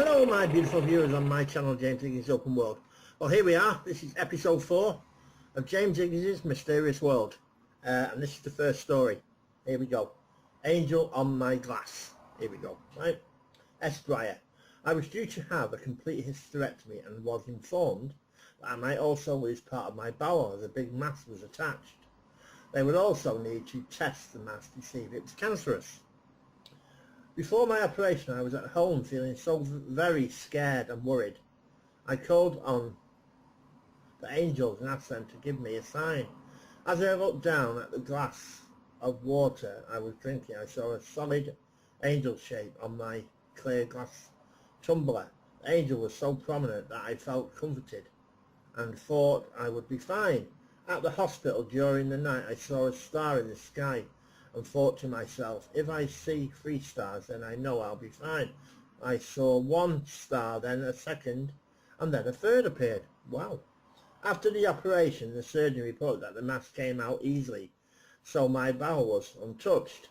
Hello my beautiful viewers on my channel, James Higgins Open World. Well, here we are. This is episode 4 of James Higgins' Mysterious World, and this is the first story. Here we go. Angel on my glass. Here we go. Right. Esquire. I was due to have a complete hysterectomy and was informed that I might also lose part of my bowel as a big mass was attached. They would also need to test the mass to see if it was cancerous. Before my operation I was at home feeling so very scared and worried. I called on the angels and asked them to give me a sign. As I looked down at the glass of water I was drinking, I saw a solid angel shape on my clear glass tumbler. The angel was so prominent that I felt comforted and thought I would be fine. At the hospital during the night I saw a star in the sky and thought to myself, if I see 3 stars then I know I'll be fine. I saw 1 star, then a second, and then a third appeared. Wow. After the operation the surgeon reported that the mass came out easily, so my bowel was untouched,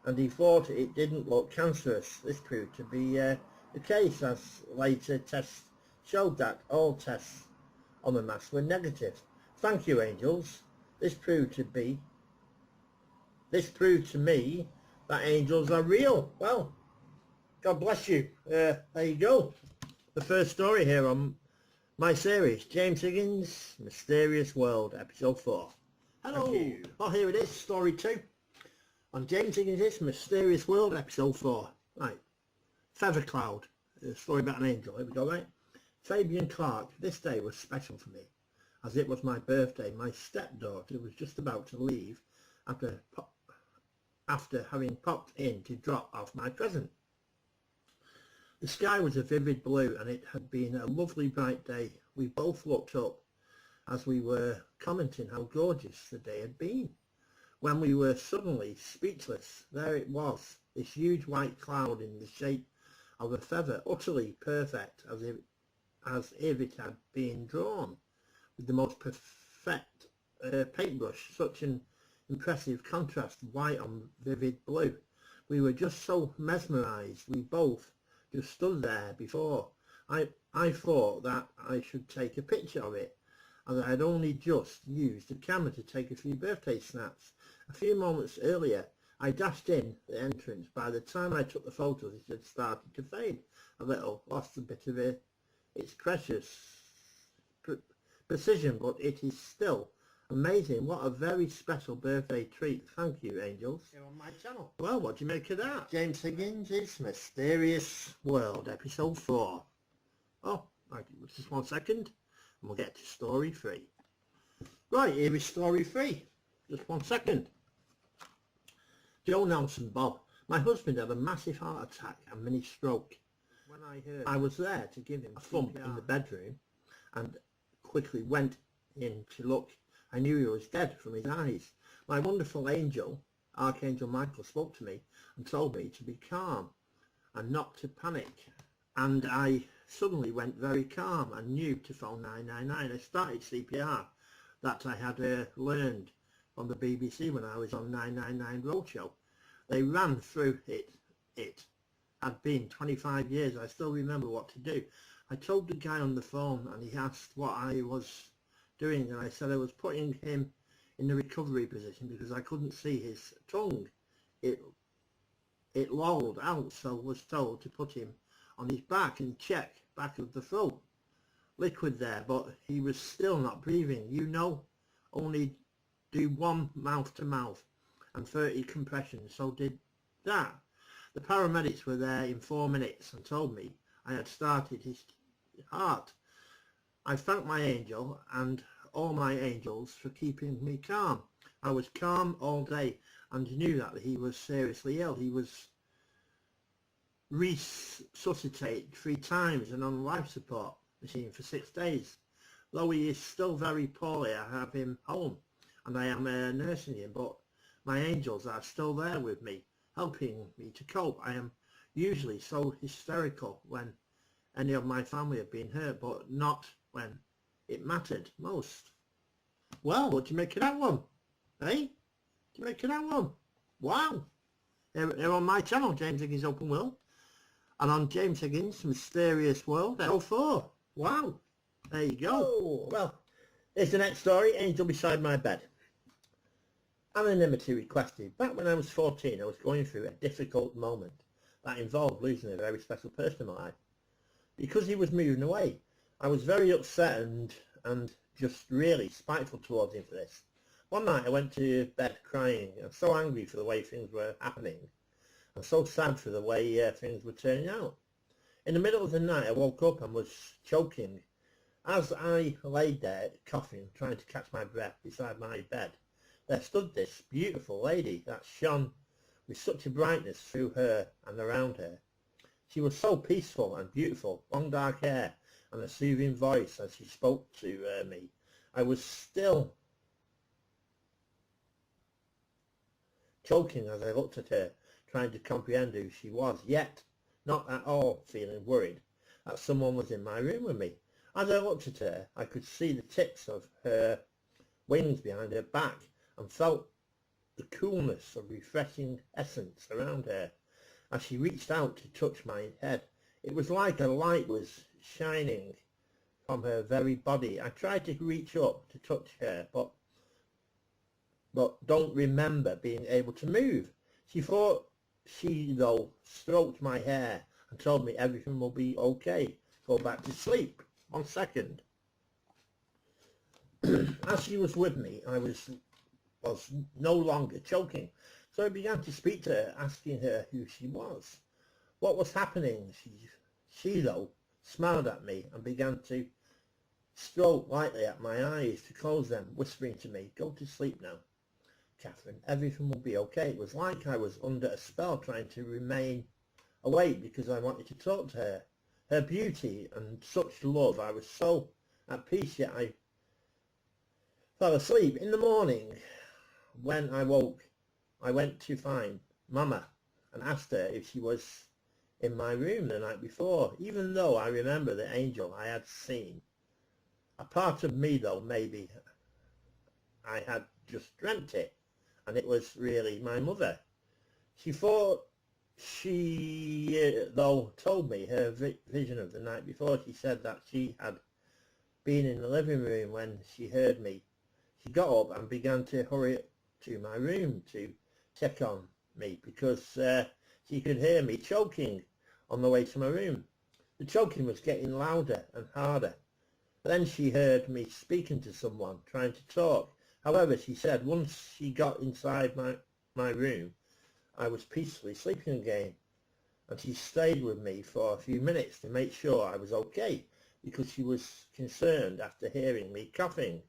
and he thought it didn't look cancerous. This proved to be the case, as later tests showed that all tests on the mass were negative. Thank you, angels. This proved to me that angels are real. Well, God bless you. There you go. The first story here on my series, James Higgins' Mysterious World, episode 4. Hello. Oh, here it is, story 2 on James Higgins' Mysterious World, episode 4. Right. Feather Cloud, a story about an angel. Here we go, right? Fabian Clark. This day was special for me, as it was my birthday. My stepdaughter was just about to leave after having popped in to drop off my present. The sky was a vivid blue and it had been a lovely bright day. We both looked up as we were commenting how gorgeous the day had been, when we were suddenly speechless. There it was, this huge white cloud in the shape of a feather, utterly perfect, as if it had been drawn with the most perfect paintbrush. Such an impressive contrast of white on vivid blue. We were just so mesmerized. We both just stood there before. I thought that I should take a picture of it, as I had only just used the camera to take a few birthday snaps. A few moments earlier I dashed in the entrance. By the time I took the photos it had started to fade a little, lost a bit of its precious precision, but it is still amazing. What a very special birthday treat. Thank you, angels. Here on my channel. Well, what do you make of that? James Higgins' Mysterious World, episode 4. Oh, right, just 1 second, and we'll get to story 3. Right, here is story 3. Just 1 second. Joe Nelson, Bob. My husband had a massive heart attack and mini stroke. When I heard, I was there to give him a thump in the bedroom and quickly went in to look. I knew he was dead from his eyes. My wonderful angel, Archangel Michael, spoke to me and told me to be calm and not to panic. And I suddenly went very calm and knew to phone 999. I started CPR that I had learned from the BBC when I was on 999 Roadshow. They ran through it. It had been 25 years. I still remember what to do. I told the guy on the phone and he asked what I was doing, and I said I was putting him in the recovery position because I couldn't see his tongue. It lolled out, so was told to put him on his back and check back of the throat. Liquid there, but he was still not breathing. You know, only do 1 mouth to mouth and 30 compressions, so did that. The paramedics were there in 4 minutes and told me I had started his heart. I thank my angel and all my angels for keeping me calm. I was calm all day and knew that he was seriously ill. He was resuscitated 3 times and on life support machine for 6 days. Though he is still very poorly, I have him home and I am nursing him, but my angels are still there with me, helping me to cope. I am usually so hysterical when any of my family have been hurt, but not when it mattered most. Well, what do you make of that one? Eh? Do you make of that one? Wow. Here on my channel, James Higgins Open World. And on James Higgins' Mysterious World, episode 4. Wow, there you go. Oh, well, here's the next story, Angel Beside My Bed. Anonymity requested. Back when I was 14, I was going through a difficult moment that involved losing a very special person in my life. Because he was moving away, I was very upset and just really spiteful towards him for this. One night I went to bed crying and so angry for the way things were happening and so sad for the way things were turning out. In the middle of the night I woke up and was choking. As I lay there coughing, trying to catch my breath beside my bed, there stood this beautiful lady that shone with such a brightness through her and around her. She was so peaceful and beautiful, long dark hair and a soothing voice as she spoke to me. I was still choking as I looked at her, trying to comprehend who she was, yet not at all feeling worried that someone was in my room with me. As I looked at her, I could see the tips of her wings behind her back and felt the coolness of refreshing essence around her as she reached out to touch my head. It was like a light was shining from her very body. I tried to reach up to touch her, but don't remember being able to move. She thought she, though, stroked my hair and told me everything will be okay. Go back to sleep. 1 second. As she was with me, I was no longer choking, so I began to speak to her, asking her who she was, what was happening. She though, smiled at me and began to stroke lightly at my eyes to close them, whispering to me, go to sleep now, Catherine, everything will be okay. It was like I was under a spell, trying to remain awake because I wanted to talk to her. Her beauty and such love, I was so at peace, yet I fell asleep. In the morning, when I woke, I went to find Mama and asked her if she was in my room the night before, even though I remember the angel I had seen. A part of me, though, maybe I had just dreamt it, and it was really my mother. She thought she, though, told me her vision of the night before. She said that she had been in the living room when she heard me. She got up and began to hurry to my room to check on me because she could hear me choking on the way to my room. The choking was getting louder and harder. Then she heard me speaking to someone, trying to talk. However, she said once she got inside my room, I was peacefully sleeping again, and she stayed with me for a few minutes to make sure I was okay, because she was concerned after hearing me coughing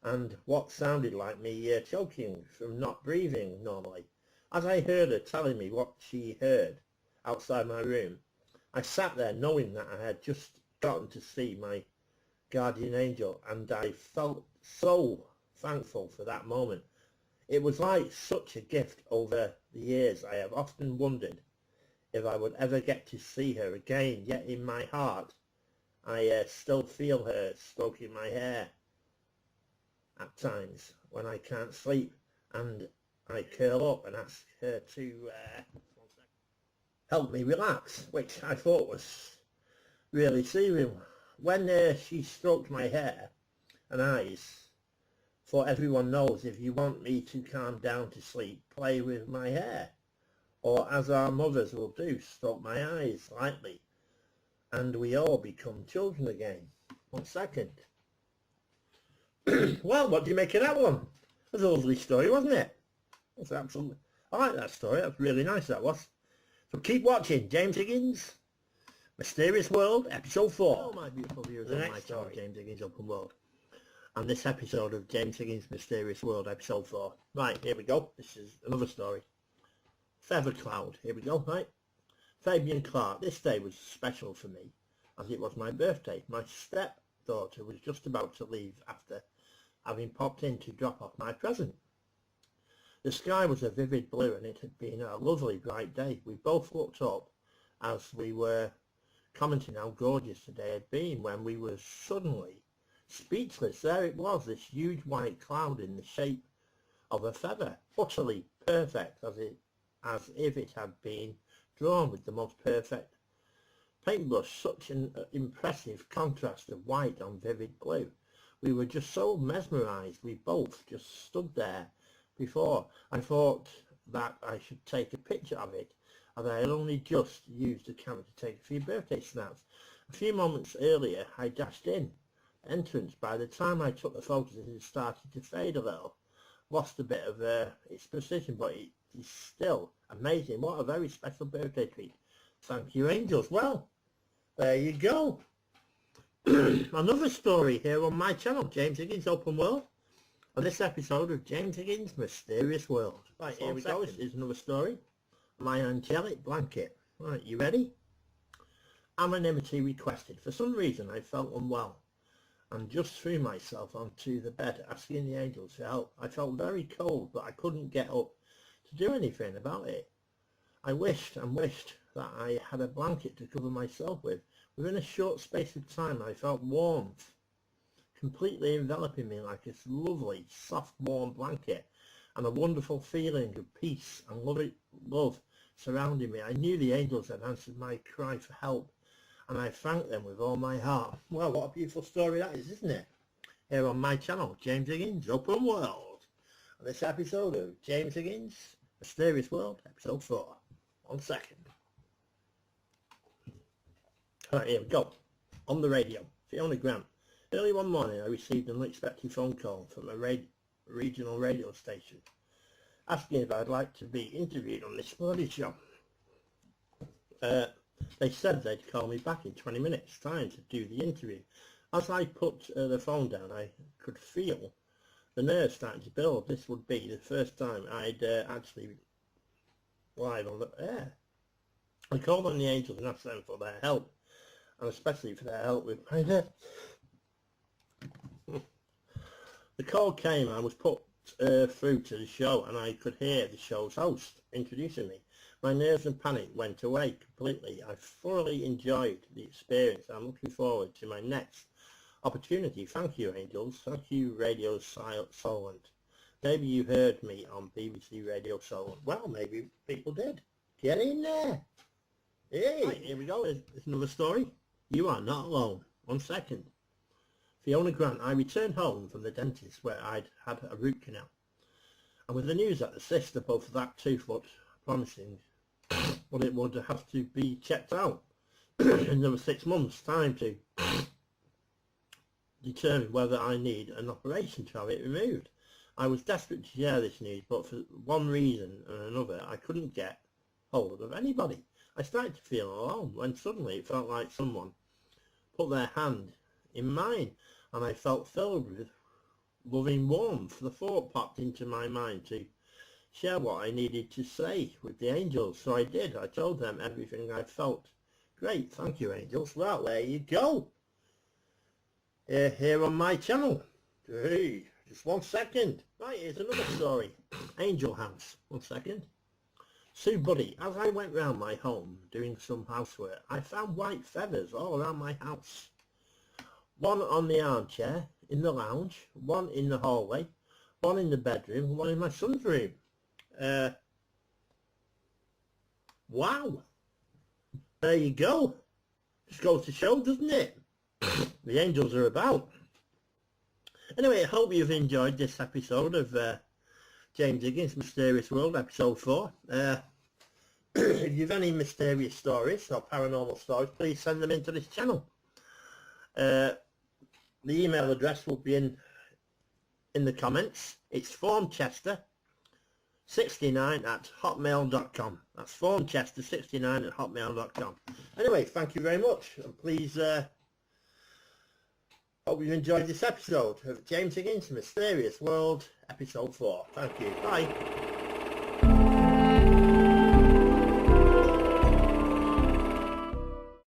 and what sounded like me choking from not breathing normally. As I heard her telling me what she heard outside my room, I sat there knowing that I had just gotten to see my guardian angel, and I felt so thankful for that moment. It was like such a gift. Over the years I have often wondered if I would ever get to see her again, yet in my heart I still feel her stroking my hair at times when I can't sleep, and I curl up and ask her to help me relax, which I thought was really soothing. When she stroked my hair and eyes, for everyone knows, if you want me to calm down to sleep, play with my hair, or as our mothers will do, stroke my eyes lightly, and we all become children again. 1 second. Well, what do you make of that one? It was a lovely story, wasn't it? That's absolutely. I like that story. That's really nice, that was. So keep watching. James Higgins, Mysterious World, Episode 4. Oh, my beautiful viewers of my channel, James Higgins Open World. And this episode of James Higgins Mysterious World, Episode 4. Right, here we go. This is another story. Feather Cloud. Here we go, right? Fabian Clark. This day was special for me, as it was my birthday. My stepdaughter was just about to leave after having popped in to drop off my present. The sky was a vivid blue, and it had been a lovely bright day. We both looked up as we were commenting how gorgeous the day had been, when we were suddenly speechless. There it was, this huge white cloud in the shape of a feather, utterly perfect, as if it had been drawn with the most perfect paintbrush, such an impressive contrast of white on vivid blue. We were just so mesmerised. We both just stood there. Before I thought that I should take a picture of it, as I had only just used the camera to take a few birthday snaps. A few moments earlier I dashed in. Entrance. By the time I took the photos it had started to fade a little. Lost a bit of its precision, but it is still amazing. What a very special birthday treat. Thank you, angels. Well, there you go. Another story here on my channel, James Higgins Open World. On this episode of James Higgins Mysterious World. Right, here we go. This is another story. My angelic blanket. Right, you ready? Anonymity requested. For some reason I felt unwell and just threw myself onto the bed asking the angels for help. I felt very cold, but I couldn't get up to do anything about it. I wished and wished that I had a blanket to cover myself with. Within a short space of time I felt warmth completely enveloping me like this lovely, soft, warm blanket, and a wonderful feeling of peace and love surrounding me. I knew the angels had answered my cry for help, and I thanked them with all my heart. Well, what a beautiful story that is, isn't it? Here on my channel, James Higgins Open World. On this episode of James Higgins Mysterious World, episode 4. 1 second. Alright, here we go. On the radio, Fiona Grant. Early one morning I received an unexpected phone call from a regional radio station asking if I'd like to be interviewed on this morning show. They said they'd call me back in 20 minutes time to do the interview. As I put the phone down I could feel the nerves starting to build. This would be the first time I'd actually live on the air. I called on the angels and asked them for their help, and especially for their help with my hair. The call came and I was put through to the show, and I could hear the show's host introducing me. My nerves and panic went away completely. I thoroughly enjoyed the experience. I'm looking forward to my next opportunity. Thank you, angels. Thank you, Radio Solent. Maybe you heard me on BBC Radio Solent. Well, maybe people did. Get in there. Hey, right, here we go. There's another story. You are not alone. 1 second. Fiona Grant. I returned home from the dentist where I'd had a root canal, and with the news that the cyst above that tooth looked promising, but it would have to be checked out in another 6 months' time to determine whether I need an operation to have it removed. I was desperate to share this news, but for one reason and another I couldn't get hold of anybody. I started to feel alone when suddenly it felt like someone put their hand in mine, and I felt filled with loving warmth. The thought popped into my mind to share what I needed to say with the angels, so I did. I told them everything I felt. Great, thank you, angels. Well, there you go. Here on my channel. Hey, just 1 second. Right, here's another story. Angel House. 1 second. Sue Buddy. As I went round my home doing some housework, I found white feathers all around my house. One on the armchair, in the lounge, one in the hallway, one in the bedroom, one in my son's room. Wow. There you go. Just goes to show, doesn't it? The angels are about. Anyway, I hope you've enjoyed this episode of James Higgins Mysterious World, episode 4. If you have any mysterious stories or paranormal stories, please send them into this channel. The email address will be in the comments. It's formchester69@hotmail.com. That's formchester69@hotmail.com. Anyway, thank you very much, and please hope you enjoyed this episode of James Higgins Mysterious World, episode 4. Thank you. Bye.